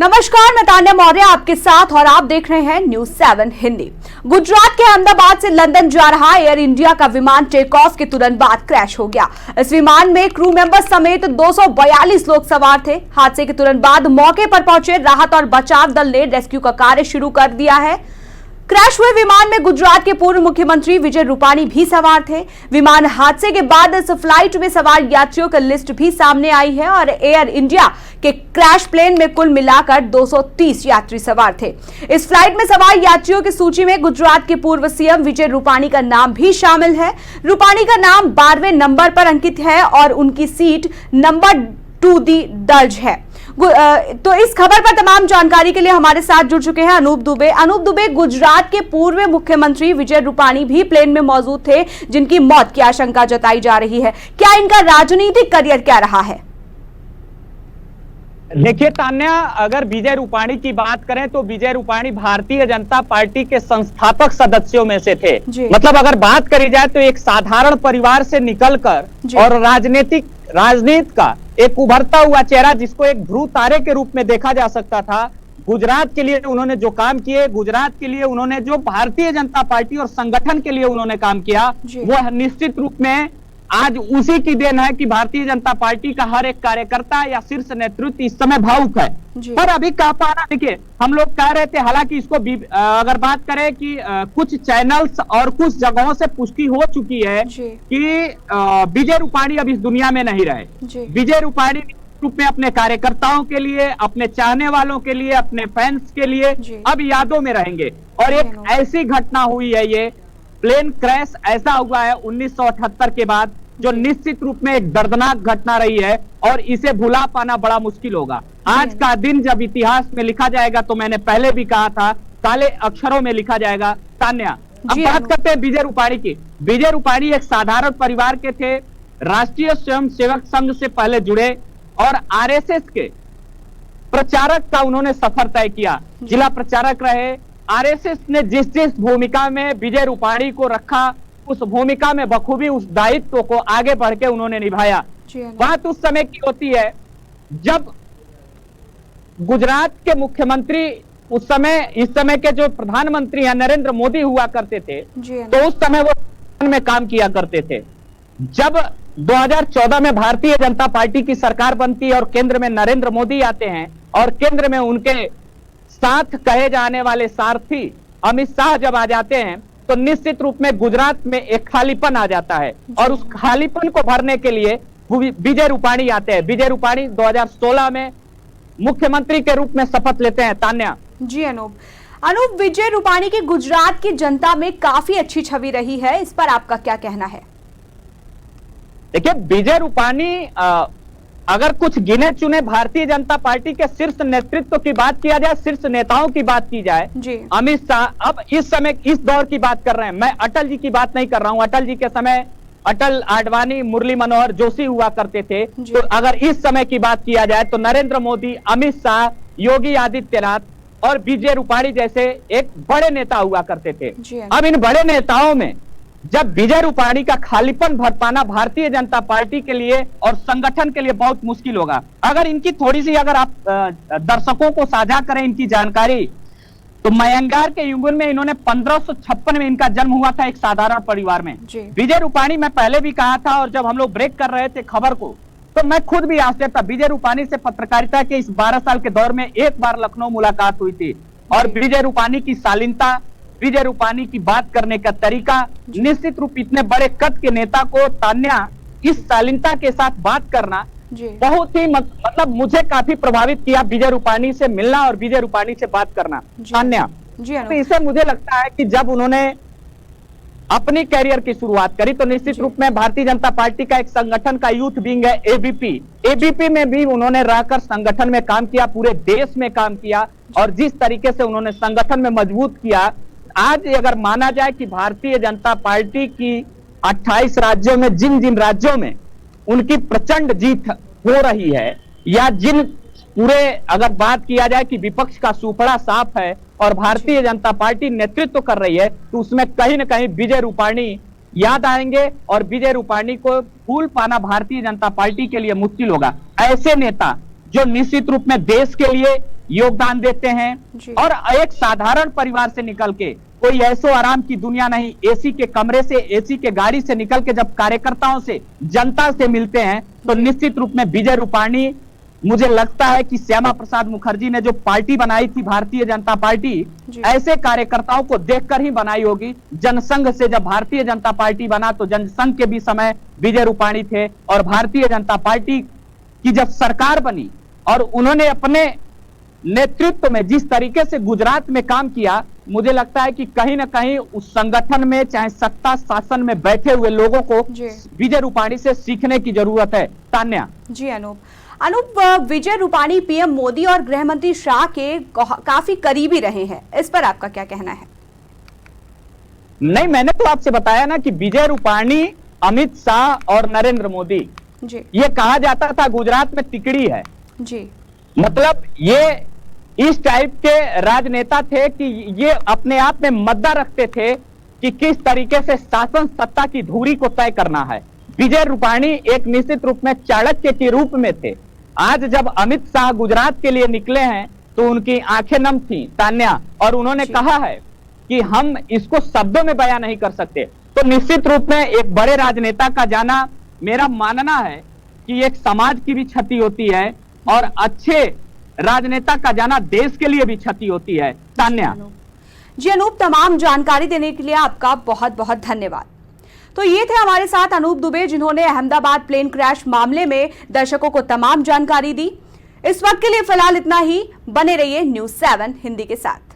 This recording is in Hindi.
नमस्कार, मैं तान्या मौर्य आपके साथ और आप देख रहे हैं न्यूज़ 7 हिंदी। गुजरात के अहमदाबाद से लंदन जा रहा एयर इंडिया का विमान टेक ऑफ के तुरंत बाद क्रैश हो गया। इस विमान में क्रू मेंबर समेत 242 लोग सवार थे। हादसे के तुरंत बाद मौके पर पहुंचे राहत और बचाव दल ने रेस्क्यू का कार्य शुरू कर दिया है। क्रैश हुए विमान में गुजरात के पूर्व मुख्यमंत्री विजय रूपाणी भी सवार थे। विमान हादसे के बाद इस फ्लाइट में सवार यात्रियों की लिस्ट भी सामने आई है और एयर इंडिया के क्रैश प्लेन में कुल मिलाकर 230 यात्री सवार थे। इस फ्लाइट में सवार यात्रियों की सूची में गुजरात के पूर्व सीएम विजय रूपाणी का नाम भी शामिल है। रूपाणी का नाम 12वें नंबर पर अंकित है और उनकी सीट नंबर 2 दर्ज है। तो इस खबर पर तमाम जानकारी के लिए हमारे साथ जुड़ चुके हैं अनूप दुबे। अनूप दुबे, गुजरात के पूर्व मुख्यमंत्री विजय रूपाणी भी प्लेन में मौजूद थे, जिनकी मौत की आशंका जताई जा रही है। क्या इनका राजनीतिक करियर क्या रहा है? देखिए तान्या, अगर विजय रूपाणी की बात करें तो विजय रूपाणी भारतीय जनता पार्टी के संस्थापक सदस्यों में से थे। मतलब अगर बात करी जाए तो एक साधारण परिवार से निकलकर और राजनीति का एक उभरता हुआ चेहरा, जिसको एक ध्रुव तारे के रूप में देखा जा सकता था। गुजरात के लिए उन्होंने जो काम किए, गुजरात के लिए उन्होंने जो भारतीय जनता पार्टी और संगठन के लिए उन्होंने काम किया, वो निश्चित रूप में आज उसी की देन है कि भारतीय जनता पार्टी का हर एक कार्यकर्ता या शीर्ष नेतृत्व इस समय भावुक है। पर अभी कह पा रहा, देखिए हम लोग कह रहे थे, हालांकि इसको अगर बात करें कि कुछ चैनल्स और कुछ जगहों से पुष्टि हो चुकी है कि विजय रूपाणी अब इस दुनिया में नहीं रहे। विजय रूपाणी रूप में अपने कार्यकर्ताओं के लिए, अपने चाहने वालों के लिए, अपने फैंस के लिए अब यादों में रहेंगे। और एक ऐसी घटना हुई है, ये प्लेन क्रैश ऐसा हुआ है 1978 के बाद, जो निश्चित रूप में एक दर्दनाक घटना रही है और इसे भुला पाना बड़ा मुश्किल होगा। आज का दिन जब इतिहास में लिखा जाएगा तो मैंने पहले भी कहा था, काले अक्षरों में लिखा जाएगा। तान्या, अब बात करते हैं विजय रूपाणी की। विजय रूपाणी एक साधारण परिवार के थे, राष्ट्रीय स्वयंसेवक संघ से पहले जुड़े और आरएसएस के प्रचारक का उन्होंने सफर तय किया, जिला प्रचारक रहे। आरएसएस ने जिस भूमिका में विजय रूपाणी को रखा, उस भूमिका में बखूबी उस दायित्व को आगे बढ़ के उन्होंने निभाया। बात उस समय की होती है जब गुजरात के मुख्यमंत्री उस समय के जो प्रधानमंत्री हैं नरेंद्र मोदी हुआ करते थे, तो उस समय वो में काम किया करते थे। जब 2014 में भारतीय जनता पार्टी की सरकार बनती है और केंद्र में नरेंद्र मोदी आते हैं और केंद्र में उनके साथ कहे जाने वाले सारथी अमित शाह जब आ जाते हैं, तो निश्चित रूप में गुजरात में एक खालीपन आ जाता है और उस खालीपन को भरने के लिए विजय रूपाणी आते हैं। विजय रूपाणी 2016 में मुख्यमंत्री के रूप में शपथ लेते हैं। तान्या जी। अनूप, विजय रूपाणी की गुजरात की जनता में काफी अच्छी छवि रही है, इस पर आपका क्या कहना है? देखिए, विजय रूपाणी अगर कुछ गिने चुने भारतीय जनता पार्टी के शीर्ष नेतृत्व की बात किया जाए, शीर्ष नेताओं की बात की जाए, अमित शाह अब इस समय इस दौर की बात कर रहे हैं। मैं अटल जी की बात नहीं कर रहा हूं। अटल जी के समय अटल आडवाणी, मुरली मनोहर जोशी हुआ करते थे। तो अगर इस समय की बात किया जाए तो नरेंद्र मोदी, अमित शाह, योगी आदित्यनाथ और विजय रूपाणी जैसे एक बड़े नेता हुआ करते थे। अब इन बड़े नेताओं में जब विजय रूपाणी का खालीपन भर पाना भारतीय जनता पार्टी के लिए और संगठन के लिए बहुत मुश्किल होगा। अगर इनकी थोड़ी सी, अगर आप दर्शकों को साझा करें इनकी जानकारी, तो मयंगार के युग में इन्होंने 1556 में इनका जन्म हुआ था, एक साधारण परिवार में। विजय रूपाणी, मैं पहले भी कहा था और जब हम लोग ब्रेक कर रहे थे खबर को, तो मैं खुद भी आश्चर्य था। विजय रूपाणी से पत्रकारिता के इस 12 साल के दौर में एक बार लखनऊ मुलाकात हुई थी और विजय रूपाणी की शालीनता, विजय रूपाणी की बात करने का तरीका, निश्चित रूप इतने बड़े कद के नेता को, तान्या, इस शालीनता के साथ बात करना बहुत ही मतलब मुझे काफी प्रभावित किया। विजय रूपाणी से मिलना और विजय रूपाणी से बात करना। तान्या, तो इसे मुझे लगता है कि जब उन्होंने अपनी कैरियर की शुरुआत करी तो निश्चित रूप में भारतीय जनता पार्टी का एक संगठन का यूथ विंग है एबीपी में भी उन्होंने रहकर संगठन में काम किया, पूरे देश में काम किया और जिस तरीके से उन्होंने संगठन में मजबूत किया, आज अगर माना जाए कि भारतीय जनता पार्टी की 28 राज्यों में जिन राज्यों में उनकी प्रचंड जीत हो रही है, या जिन पूरे अगर बात किया जाए कि विपक्ष का सुपड़ा साफ है और भारतीय जनता पार्टी नेतृत्व कर रही है, तो उसमें कहीं ना कहीं विजय रूपाणी याद आएंगे और विजय रूपाणी को भूल पाना भारतीय जनता पार्टी के लिए मुश्किल होगा। ऐसे नेता जो निश्चित रूप में देश के लिए योगदान देते हैं और एक साधारण परिवार से निकल के, कोई ऐसो आराम की दुनिया नहीं, एसी के कमरे से, एसी के गाड़ी से निकल के जब कार्यकर्ताओं से, जनता से मिलते हैं तो निश्चित रूप में विजय रूपाणी, मुझे लगता है कि श्यामा प्रसाद मुखर्जी ने जो पार्टी बनाई थी भारतीय जनता पार्टी, ऐसे कार्यकर्ताओं को देखकर ही बनाई होगी। जनसंघ से जब भारतीय जनता पार्टी बना तो जनसंघ के भी समय विजय रूपाणी थे, और भारतीय जनता पार्टी की जब सरकार बनी और उन्होंने अपने नेतृत्व में जिस तरीके से गुजरात में काम किया, मुझे लगता है कि कहीं ना कहीं उस संगठन में, चाहे सत्ता शासन में बैठे हुए लोगों को विजय रूपाणी से सीखने की जरूरत है। तान्या जी। अनूप, विजय रूपाणी पीएम मोदी और गृह मंत्री शाह के काफी करीबी रहे हैं, इस पर आपका क्या कहना है? नहीं, मैंने तो आपसे बताया ना कि विजय रूपाणी, अमित शाह और नरेंद्र मोदी, ये कहा जाता था गुजरात में तिकड़ी है जी। मतलब ये इस टाइप के राजनेता थे कि ये अपने आप में मद्दा रखते थे कि किस तरीके से शासन सत्ता की धुरी को तय करना है। विजय रूपाणी एक निश्चित रूप में चाणक्य के रूप में थे। आज जब अमित शाह गुजरात के लिए निकले हैं तो उनकी आंखें नम थी, तान्या, और उन्होंने कहा है कि हम इसको शब्दों में बयां नहीं कर सकते। तो निश्चित रूप में एक बड़े राजनेता का जाना, मेरा मानना है कि एक समाज की भी क्षति होती है और अच्छे राजनेता का जाना देश के लिए भी क्षति होती है। तान्या जी। अनूप, तमाम जानकारी देने के लिए आपका बहुत बहुत धन्यवाद। तो ये थे हमारे साथ अनूप दुबे, जिन्होंने अहमदाबाद प्लेन क्रैश मामले में दर्शकों को तमाम जानकारी दी। इस वक्त के लिए फिलहाल इतना ही। बने रहिए न्यूज़ 7 हिंदी के साथ।